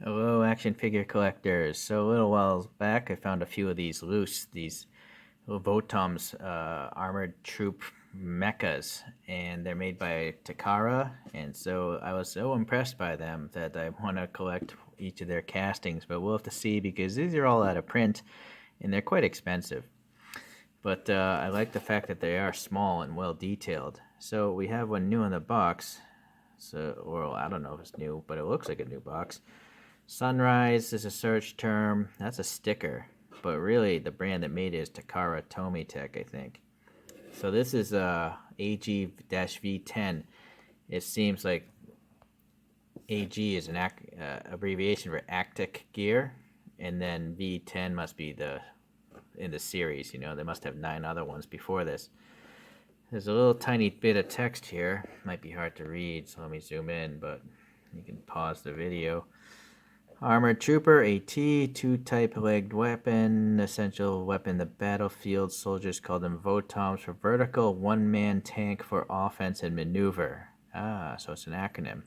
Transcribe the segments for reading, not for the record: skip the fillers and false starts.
Hello, action figure collectors. So a little while back, I found a few of these loose, these little VOTOMS armored troop mechas, and they're made by Takara. And so I was so impressed by them that I want to collect each of their castings. But we'll have to see because these are all out of print, and they're quite expensive. But I like the fact that they are small and well detailed. So we have one new in the box. So, well, I don't know if it's new, but it looks like a new box. Sunrise is a search term. That's a sticker. But really, the brand that made it is Takara Tomitech, I think. So this is AG-V10. It seems like AG is an abbreviation for Actic gear, and then V10 must be in the series. You know, they must have 9 other ones before this. There's a little tiny bit of text here. Might be hard to read, so let me zoom in, but you can pause the video. Armored Trooper, AT, 2-type-legged weapon, essential weapon in the battlefield. Soldiers call them VOTOMS for vertical one-man tank for offense and maneuver. So it's an acronym.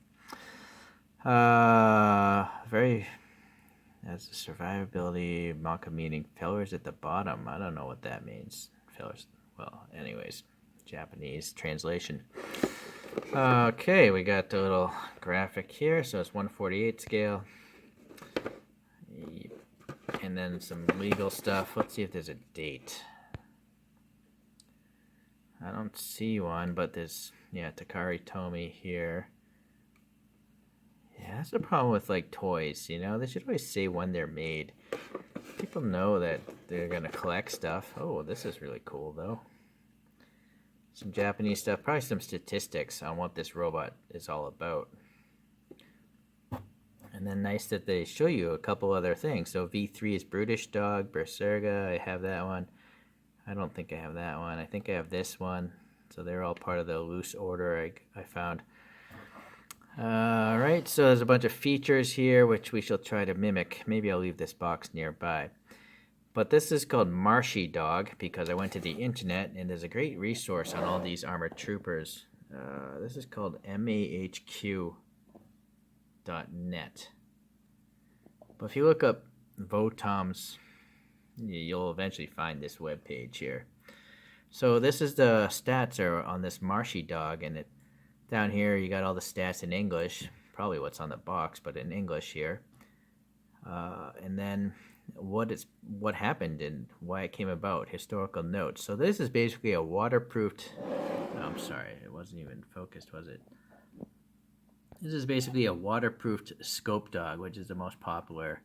That's the survivability, mecha meaning failures at the bottom. I don't know what that means. Failures. Well, anyways, Japanese translation. Okay, we got the little graphic here. So it's 1/48 scale. And then some legal stuff. Let's see if there's a date. I don't see one, but there's, Takara Tomy here. Yeah, that's the problem with, like, toys, you know? They should always say when they're made. People know that they're gonna collect stuff. Oh, this is really cool, though. Some Japanese stuff. Probably some statistics on what this robot is all about. And then nice that they show you a couple other things. So V3 is Brutish Dog, Berserga, I have that one. I don't think I have that one. I think I have this one. So they're all part of the loose order I found. Alright, so there's a bunch of features here which we shall try to mimic. Maybe I'll leave this box nearby. But this is called Marshy Dog because I went to the internet and there's a great resource on all these armored troopers. This is called mahq.net. But if you look up VOTOMS, you'll eventually find this web page here. So this is the stats are on this Marshy Dog, and down here you got all the stats in English, probably what's on the box, but in English here. And then what happened and why it came about, historical notes. So this is basically a waterproofed. Oh, I'm sorry, it wasn't even focused, was it? This is basically a waterproofed scope dog, which is the most popular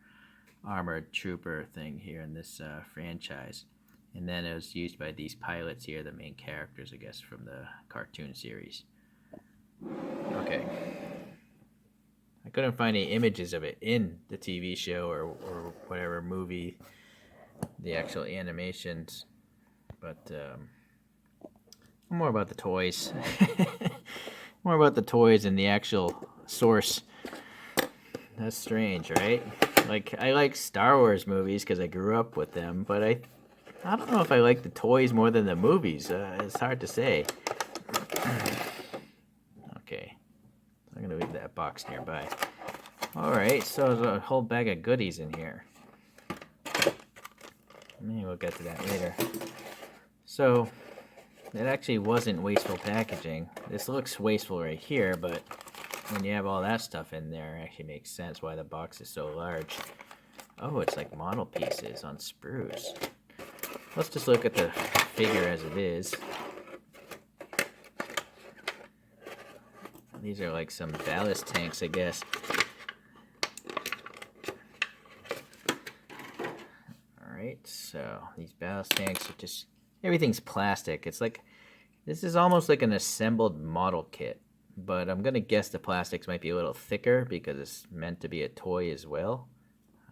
armored trooper thing here in this franchise. And then it was used by these pilots here, the main characters, I guess, from the cartoon series. Okay. I couldn't find any images of it in the TV show or whatever movie, the actual animations. But more about the toys. More about the toys and the actual source. That's strange, right? Like, I like Star Wars movies because I grew up with them, but I don't know if I like the toys more than the movies. It's hard to say. Okay. I'm going to leave that box nearby. Alright, so there's a whole bag of goodies in here. Maybe we'll get to that later. So, it actually wasn't wasteful packaging. This looks wasteful right here, but when you have all that stuff in there, it actually makes sense why the box is so large. Oh, it's like model pieces on sprues. Let's just look at the figure as it is. These are like some ballast tanks, I guess. Alright, so these ballast tanks are just... everything's plastic. It's like... this is almost like an assembled model kit. But I'm going to guess the plastics might be a little thicker because it's meant to be a toy as well.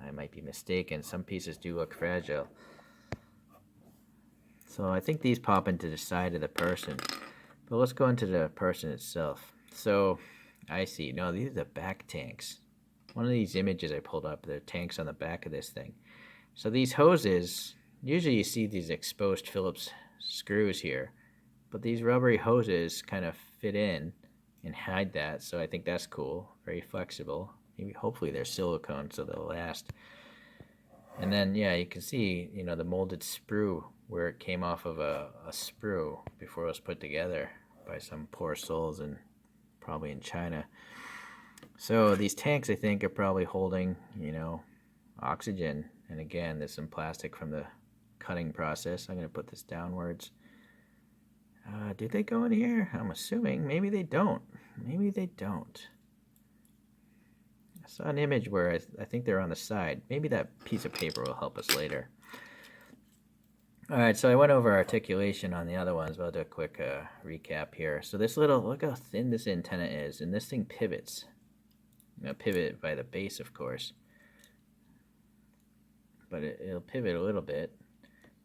I might be mistaken. Some pieces do look fragile. So I think these pop into the side of the person. But let's go into the person itself. So, I see. No, these are the back tanks. One of these images I pulled up, they're tanks on the back of this thing. So these hoses, usually you see these exposed Phillips screws here. But these rubbery hoses kind of fit in and hide that, so I think that's cool. Very flexible. Maybe, hopefully they're silicone so they'll last. And then, yeah, you can see, you know, the molded sprue where it came off of a sprue before it was put together by some poor souls and probably in China. So these tanks, I think, are probably holding, you know, oxygen. And again, there's some plastic from the cutting process. I'm going to put this downwards. Do they go in here? I'm assuming. Maybe they don't. Maybe they don't. I saw an image where I think they're on the side. Maybe that piece of paper will help us later. All right, so I went over articulation on the other ones, but I'll do a quick recap here. So this little, look how thin this antenna is, and this thing pivots. You know, pivot by the base, of course. But it'll pivot a little bit.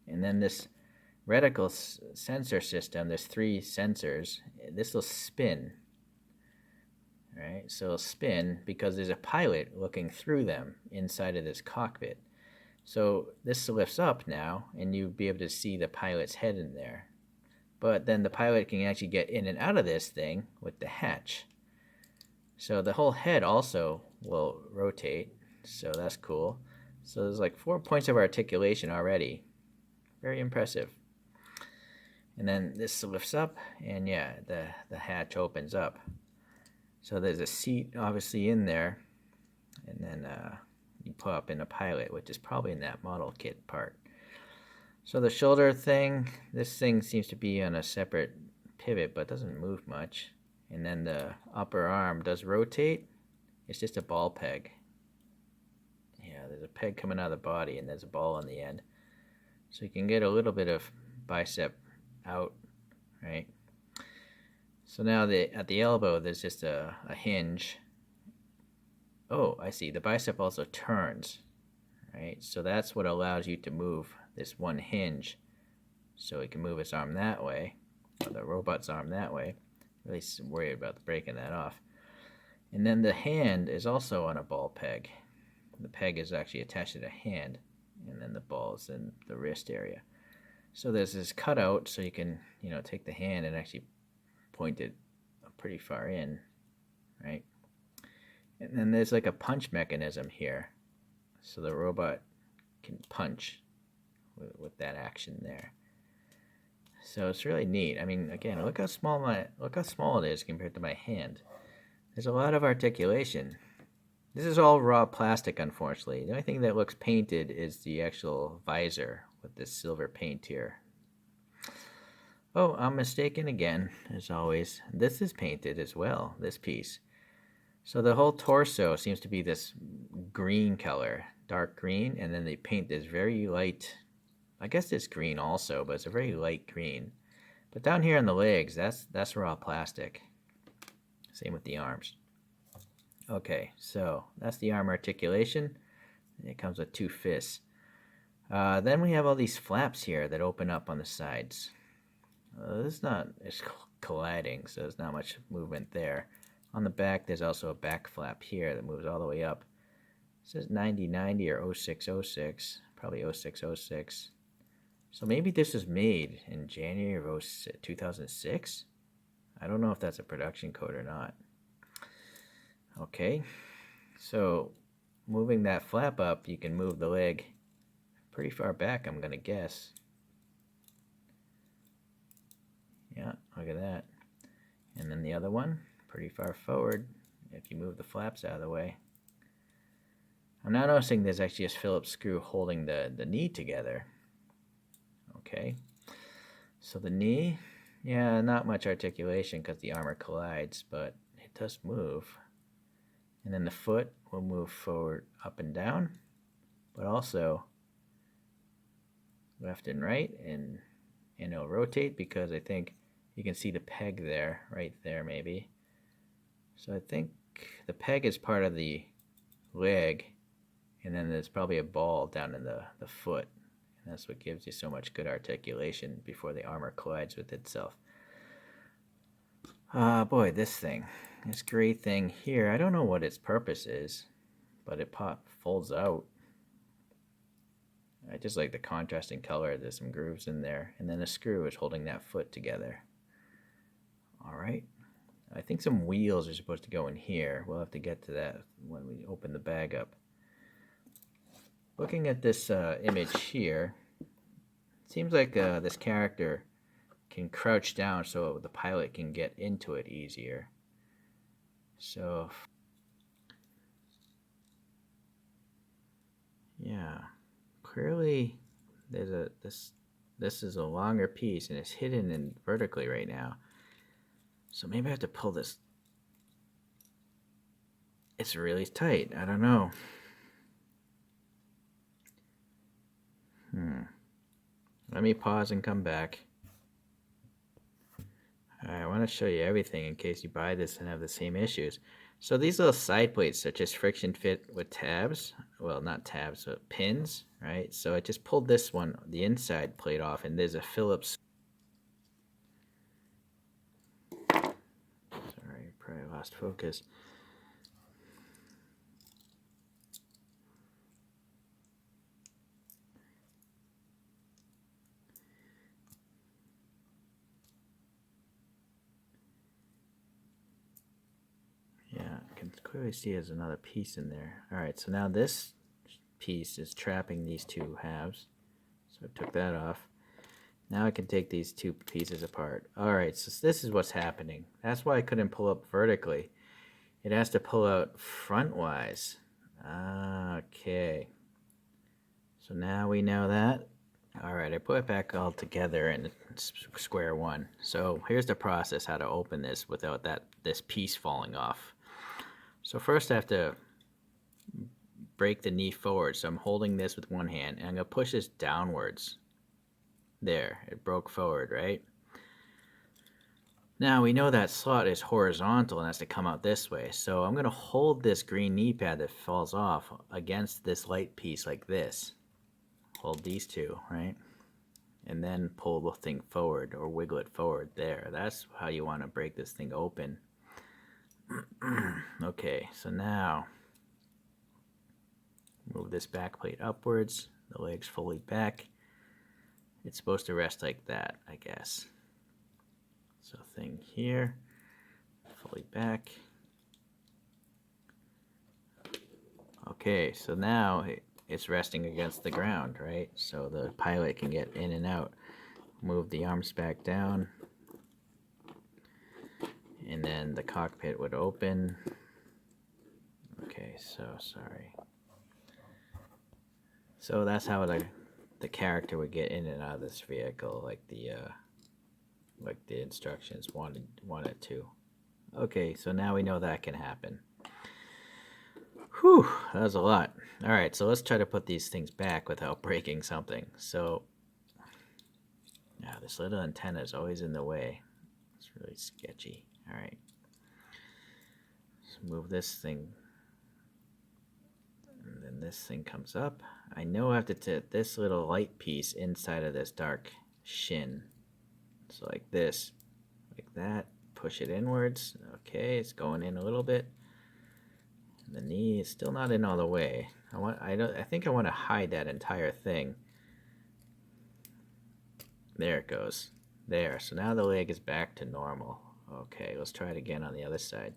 And then this reticle sensor system, there's 3 sensors. This will spin. Right? So it'll spin because there's a pilot looking through them inside of this cockpit. So this lifts up now, and you'll be able to see the pilot's head in there. But then the pilot can actually get in and out of this thing with the hatch. So the whole head also will rotate, so that's cool. So there's like 4 points of articulation already. Very impressive. And then this lifts up, and yeah, the hatch opens up. So there's a seat obviously in there, and then you put up in a pilot, which is probably in that model kit part. So the shoulder thing, this thing seems to be on a separate pivot, but doesn't move much. And then the upper arm does rotate. It's just a ball peg. Yeah, there's a peg coming out of the body, and there's a ball on the end. So you can get a little bit of bicep out, right? So now at the elbow, there's just a hinge. Oh, I see. The bicep also turns, right? So that's what allows you to move this one hinge. So it can move its arm that way, or the robot's arm that way. Really worried about breaking that off. And then the hand is also on a ball peg. The peg is actually attached to the hand, and then the ball is in the wrist area. So there's this cutout, so you can, you know, take the hand and actually point it pretty far in, right? And then there's like a punch mechanism here, so the robot can punch with that action there. So it's really neat. I mean, again, look how small it is compared to my hand. There's a lot of articulation. This is all raw plastic, unfortunately. The only thing that looks painted is the actual visor with this silver paint here. Oh, I'm mistaken again, as always. This is painted as well, this piece. So the whole torso seems to be this green color, dark green, and then they paint this very light, I guess it's green also, but it's a very light green. But down here on the legs, that's raw plastic. Same with the arms. Okay, so that's the arm articulation. It comes with 2 fists. Then we have all these flaps here that open up on the sides. It's colliding, so there's not much movement there. On the back, there's also a back flap here that moves all the way up. It says 9090 or 0606, probably 0606. So maybe this was made in January of 2006? I don't know if that's a production code or not. Okay, so moving that flap up, you can move the leg pretty far back, I'm going to guess. Yeah, look at that. And then the other one, pretty far forward if you move the flaps out of the way. I'm now noticing there's actually a Phillips screw holding the knee together. Okay, so the knee, yeah, not much articulation because the armor collides, but it does move. And then the foot will move forward, up and down, but also left and right, and it'll rotate because I think you can see the peg there, right there maybe. So I think the peg is part of the leg, and then there's probably a ball down in the foot. And that's what gives you so much good articulation before the armor collides with itself. Boy, this gray thing here, I don't know what its purpose is, but it folds out. I just like the contrasting color. There's some grooves in there, and then the screw is holding that foot together. All right, I think some wheels are supposed to go in here. We'll have to get to that when we open the bag up. Looking at this image here, it seems like this character can crouch down so the pilot can get into it easier. So, yeah, clearly there's this is a longer piece and it's hidden in vertically right now. So maybe I have to pull this. It's really tight. I don't know. Let me pause and come back. I want to show you everything in case you buy this and have the same issues. So these little side plates are just friction fit with tabs. Well, not tabs, but pins, right? So I just pulled this one, the inside plate off, and there's a Phillips. Sorry, probably lost focus. Yeah, I can clearly see there's another piece in there. All right, so now this piece is trapping these two halves. So I took that off. Now I can take these two pieces apart. All right, so this is what's happening. That's why I couldn't pull up vertically. It has to pull out frontwise. Okay. So now we know that. All right, I put it back all together in square one. So here's the process how to open this without this piece falling off. So first I have to break the knee forward. So I'm holding this with one hand and I'm gonna push this downwards. There, it broke forward, right? Now we know that slot is horizontal and has to come out this way. So I'm gonna hold this green knee pad that falls off against this light piece like this. Hold these two, right? And then pull the thing forward or wiggle it forward there. That's how you want to break this thing open. Okay, so now move this back plate upwards, the legs fully back. It's supposed to rest like that, I guess. So thing here, fully back. Okay, so now it's resting against the ground, right? So the pilot can get in and out. Move the arms back down. And then the cockpit would open. Okay, so sorry. So that's how the character would get in and out of this vehicle, like the instructions wanted to. Okay, so now we know that can happen. Whew, that was a lot. All right, so let's try to put these things back without breaking something. So, yeah, this little antenna is always in the way. It's really sketchy. All right. Let's move this thing. And then this thing comes up. I know I have to take this little light piece inside of this dark shin. So like this, like that. Push it inwards. Okay, it's going in a little bit. And the knee is still not in all the way. I think I want to hide that entire thing. There it goes. There. So now the leg is back to normal. Okay, let's try it again on the other side.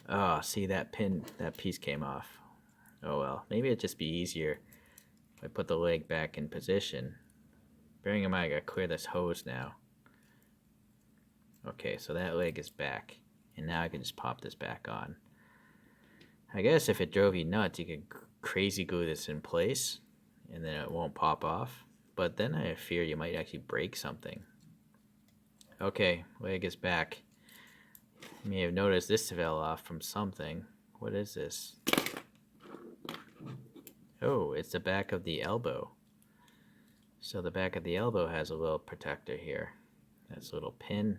Oh, see that piece came off. Oh well, maybe it'd just be easier if I put the leg back in position. Bearing in mind, I gotta clear this hose now. Okay, so that leg is back. And now I can just pop this back on. I guess if it drove you nuts, you could crazy glue this in place and then it won't pop off. But then I fear you might actually break something. Okay, leg is back. You may have noticed this fell off from something. What is this? Oh, it's the back of the elbow. So the back of the elbow has a little protector here. That's a little pin,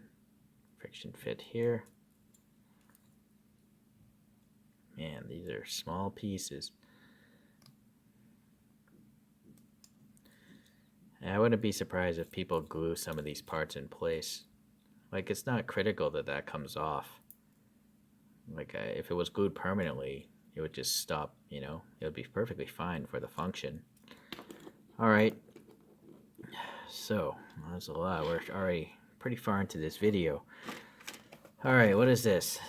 friction fit here. Man, these are small pieces. I wouldn't be surprised if people glue some of these parts in place. Like, it's not critical that that comes off. Like, if it was glued permanently, it would just stop, you know? It would be perfectly fine for the function. Alright. So, that's a lot. We're already pretty far into this video. Alright, what is this?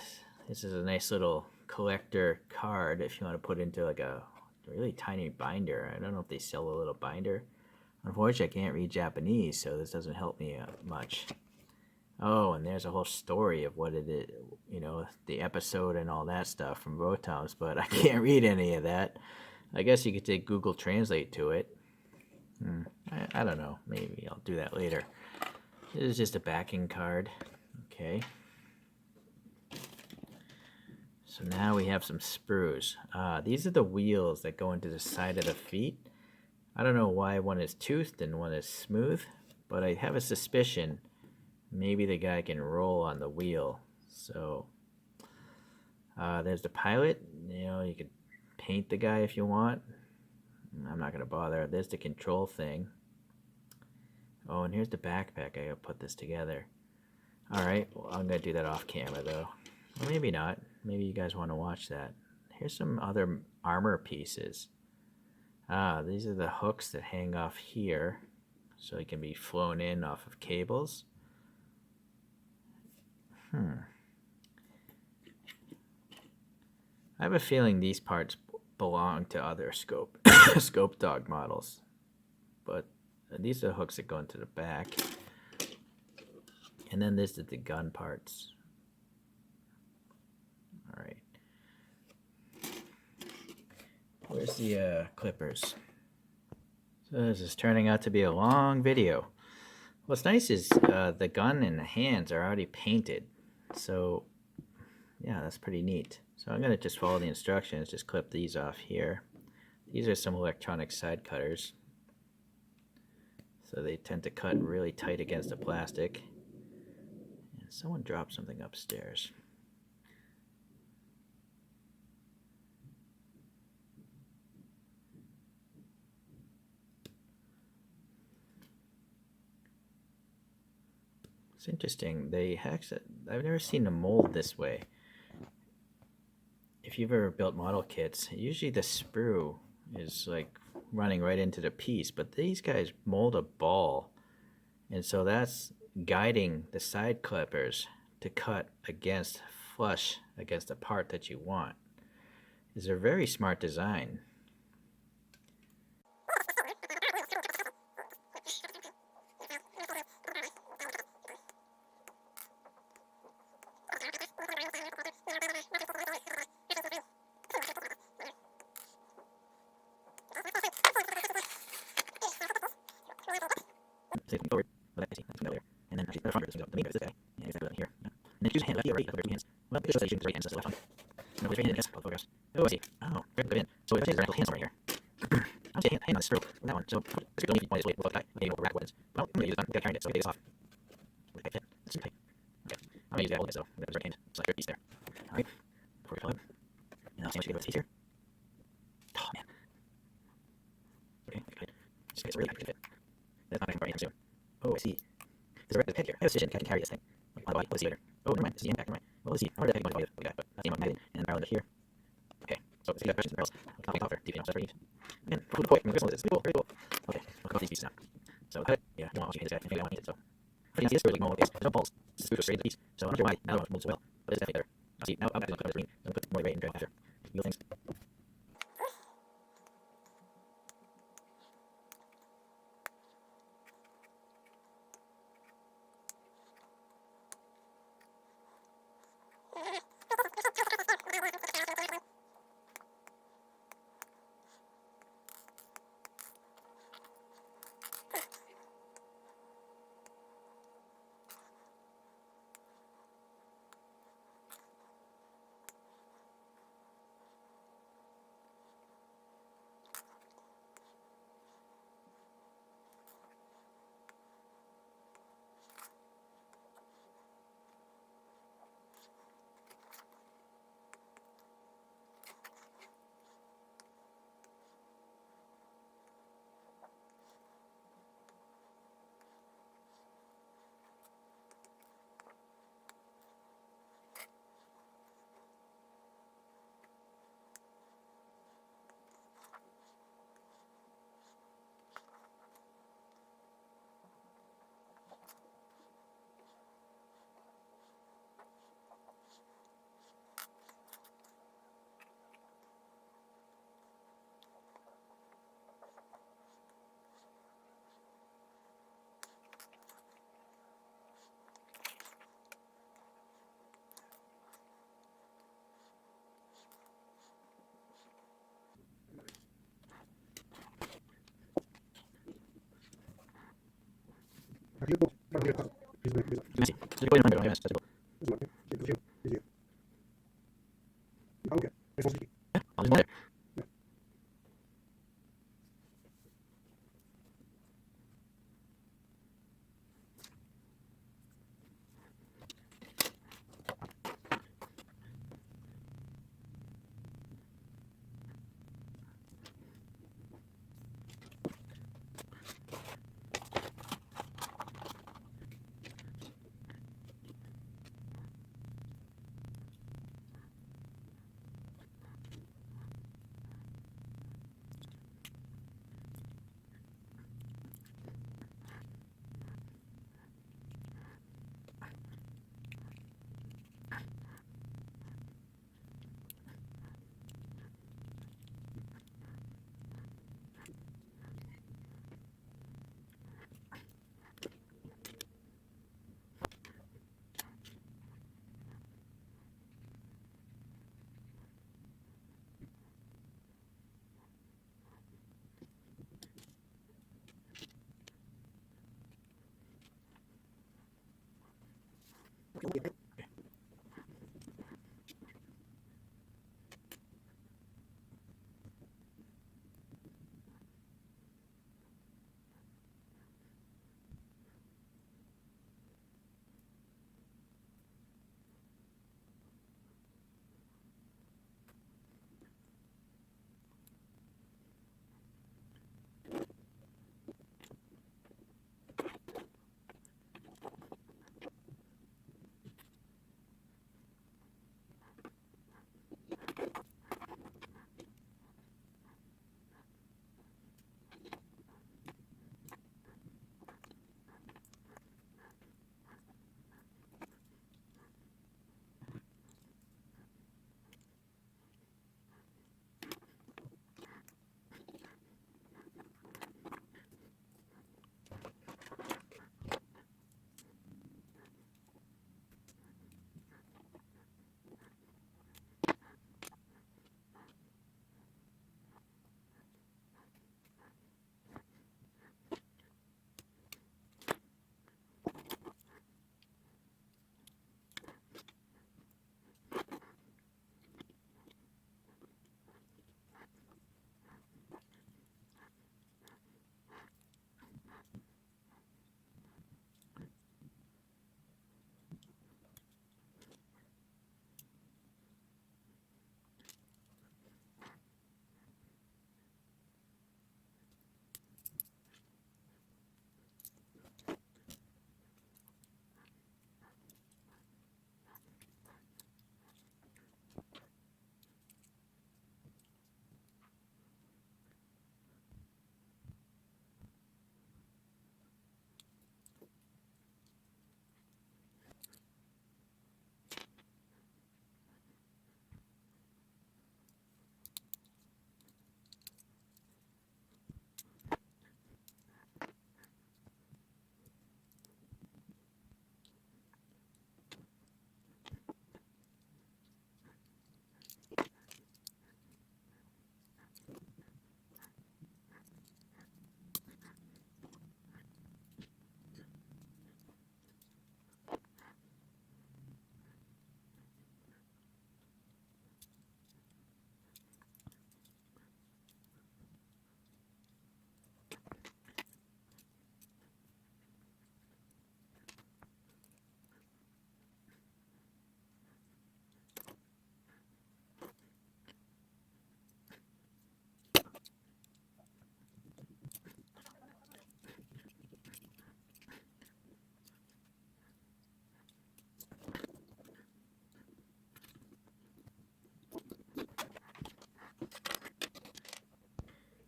This is a nice little collector card if you want to put into like a really tiny binder. I don't know if they sell a little binder. Unfortunately, I can't read Japanese, so this doesn't help me much. Oh, and there's a whole story of what it is, you know, the episode and all that stuff from VOTOMS, but I can't read any of that. I guess you could take Google Translate to it. I don't know. Maybe I'll do that later. This is just a backing card. Okay. So now we have some sprues. These are the wheels that go into the side of the feet. I don't know why one is toothed and one is smooth, but I have a suspicion maybe the guy can roll on the wheel. So there's the pilot. You know, you could paint the guy if you want. I'm not gonna bother. There's the control thing. Oh, and here's the backpack. I gotta put this together. Alright, well, I'm gonna do that off camera though. Or maybe not. Maybe you guys want to watch that. Here's some other armor pieces. These are the hooks that hang off here, so it can be flown in off of cables. I have a feeling these parts belong to other scope scope dog models, but these are the hooks that go into the back. And then this is the gun parts. Alright. Where's the clippers? So this is turning out to be a long video. What's nice is the gun and the hands are already painted. So yeah, that's pretty neat. So I'm going to just follow the instructions, just clip these off here. These are some electronic side cutters. So they tend to cut really tight against the plastic. And someone dropped something upstairs. It's interesting. I've never seen a mold this way. If you've ever built model kits, usually the sprue is like running right into the piece, but these guys mold a ball, and so that's guiding the side clippers to cut flush against the part that you want. It's a very smart design. Say it forward, but I see that's familiar. And then actually the front goes the main guy is this guy. Yeah, exactly here. Yeah. And then choose a hand left or right, two hands. Well, it shows that you choose the right hand, so that's the left one. No, it's right hand, yes, both photographs. Oh, I see. Oh, very good. So if I say there's hands right here. I'll say hand on the screw with that one. So the screw don't need to be pointed this way, we'll both die. Maybe we'll rack weapons. Well, I'm gonna use this one, gotta carry it, so we take this off. Will it fit? That's too tight. Okay. I'm gonna use that a little bit, so I'm gonna have his right hand. So I grab a piece there. Alright. Before we fill it. And I'll see what you get with his teeth here. Oh man. Okay, good. Just gets really tight to fit. That's not gonna come right anytime soon. Oh, I see. There's a record peg here. I have a suspicion I can carry this thing. On the body. Let's see later. Oh, never mind. This is the impact. Never mind. Well, let's see. I wonder if I can go to the body of the guy, but that's the magnet and the barrel under here. Okay. So if you have questions in the barrels, I'll make offer. Deep enough. That's very neat. And for the point, I mean, this is very cool. Very cool. Okay. We'll cut these pieces now. So cut it. Yeah, you don't want to hit this guy. I think I want to hit it. So if you can see this screw, like mold, there's no balls. This screw goes straight into the piece. So I'm not sure why now it molds so well, but it's definitely better. Now see, now I'm actually going to cut this green. So I'm going to put more weight in after. Wheel things.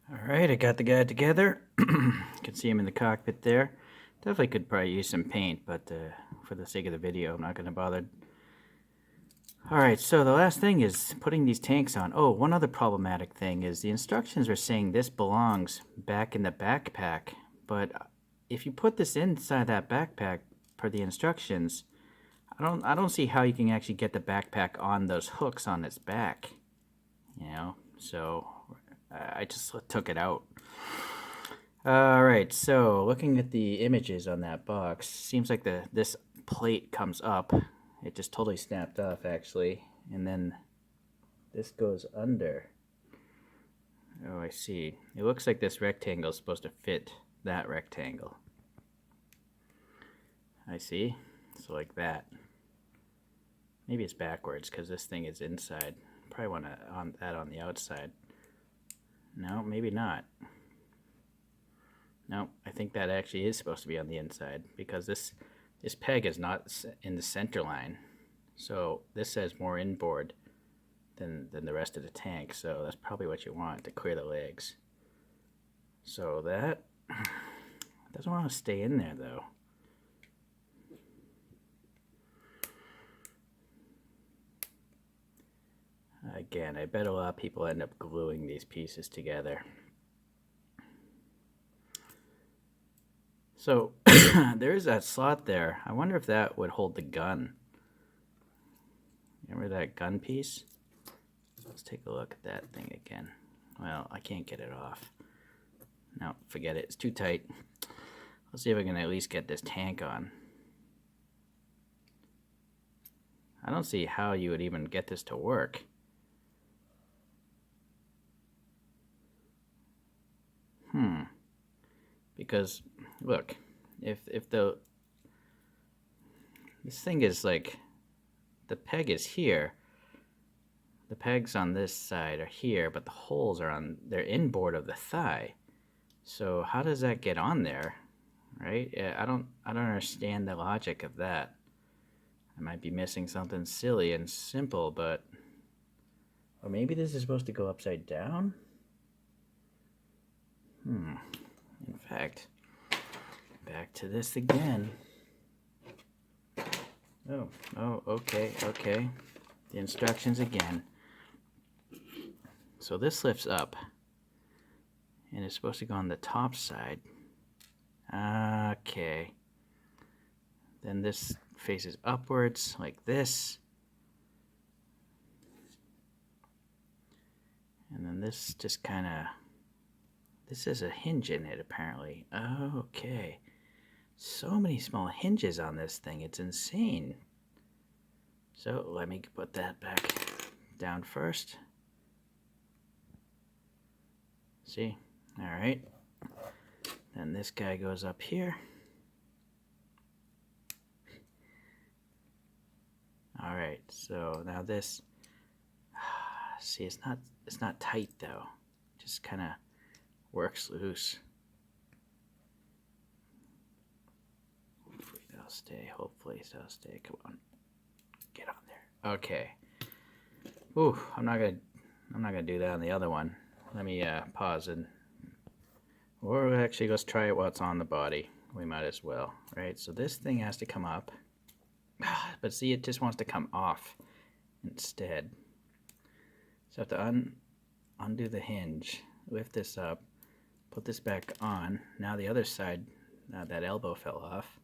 Alright, I got the guy together. You can see him in the cockpit there. Definitely could probably use some paint, but for the sake of the video, I'm not going to bother. Alright, so the last thing is putting these tanks on. Oh, one other problematic thing is the instructions are saying this belongs back in the backpack. But if you put this inside that backpack per the instructions, I don't see how you can actually get the backpack on those hooks on its back. You know, so I just took it out. Alright, so looking at the images on that box, seems like this plate comes up. It just totally snapped off actually, and then this goes under. Oh, I see. It looks like this rectangle is supposed to fit that rectangle. I see. So like that. Maybe it's backwards because this thing is inside. Probably want that on the outside. No, maybe not. No, I think that actually is supposed to be on the inside because this peg is not in the center line. So this says more inboard than the rest of the tank. So that's probably what you want to clear the legs. So that doesn't want to stay in there though. Again, I bet a lot of people end up gluing these pieces together. So there is that slot there. I wonder if that would hold the gun. Remember that gun piece? Let's take a look at that thing again. Well, I can't get it off. No, forget it. It's too tight. Let's see if I can at least get this tank on. I don't see how you would even get this to work. Because look, if this thing is like, the peg is here, the pegs on this side are here, but the holes are on, they're inboard of the thigh. So how does that get on there, right? I don't understand the logic of that. I might be missing something silly and simple, but, or maybe this is supposed to go upside down. In fact, back to this again. Oh, okay. The instructions again. So this lifts up, and it's supposed to go on the top side. Okay. Then this faces upwards, like this. And then this just kind of, this has a hinge in it, apparently. Okay. So many small hinges on this thing. It's insane. So let me put that back down first. See? All right. Then this guy goes up here. All right. So now this, see, it's not tight though. Just kind of works loose. Hopefully they'll stay. Come on, get on there. Okay. Ooh, I'm not gonna do that on the other one. Let me pause and, or actually let's try it while it's on the body. We might as well, right? So this thing has to come up, but see, it just wants to come off instead. So I have to undo the hinge, lift this up, put this back on. Now the other side, that elbow fell off.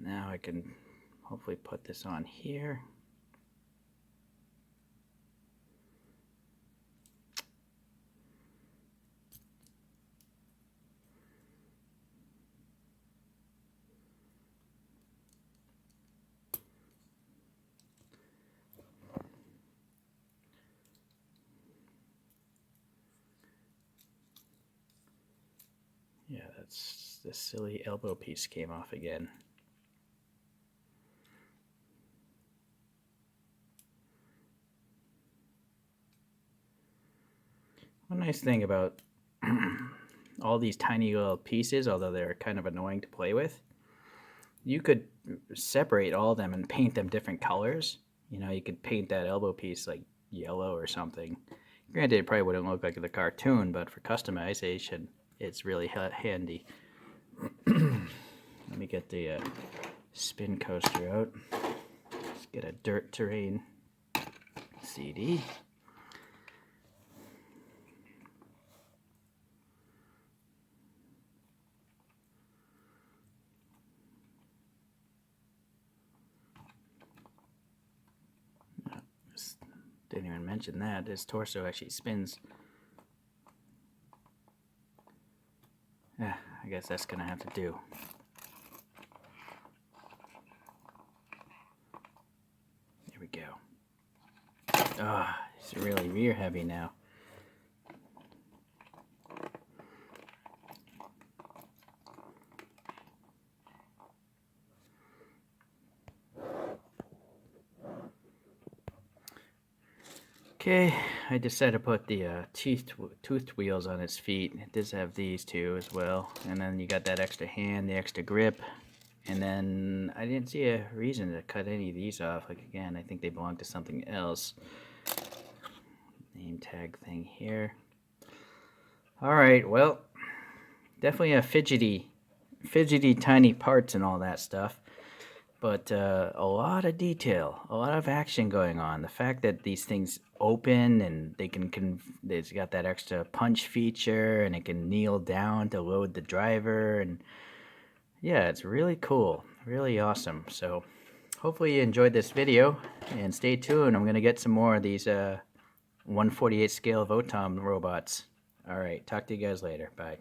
Now I can hopefully put this on here. Yeah, that's the silly elbow piece came off again. One nice thing about all these tiny little pieces, although they're kind of annoying to play with, you could separate all of them and paint them different colors. You know, you could paint that elbow piece like yellow or something. Granted, it probably wouldn't look like the cartoon, but for customization, it's really handy. Let me get the spin coaster out. Let's get a dirt terrain CD. Didn't even mention that. His torso actually spins. Yeah, I guess that's gonna have to do. There we go. Ah, it's really rear heavy now. Okay, I decided to put the toothed wheels on its feet. It does have these two as well. And then you got that extra hand, the extra grip. And then I didn't see a reason to cut any of these off. Like, again, I think they belong to something else. Name tag thing here. Alright, well, definitely a fidgety tiny parts and all that stuff. But a lot of detail, a lot of action going on. The fact that these things open and they it's got that extra punch feature and it can kneel down to load the driver, and yeah, it's really cool, really awesome. So hopefully you enjoyed this video, and stay tuned. I'm gonna get some more of these 1/48 scale VOTOM robots. All right, talk to you guys later. Bye.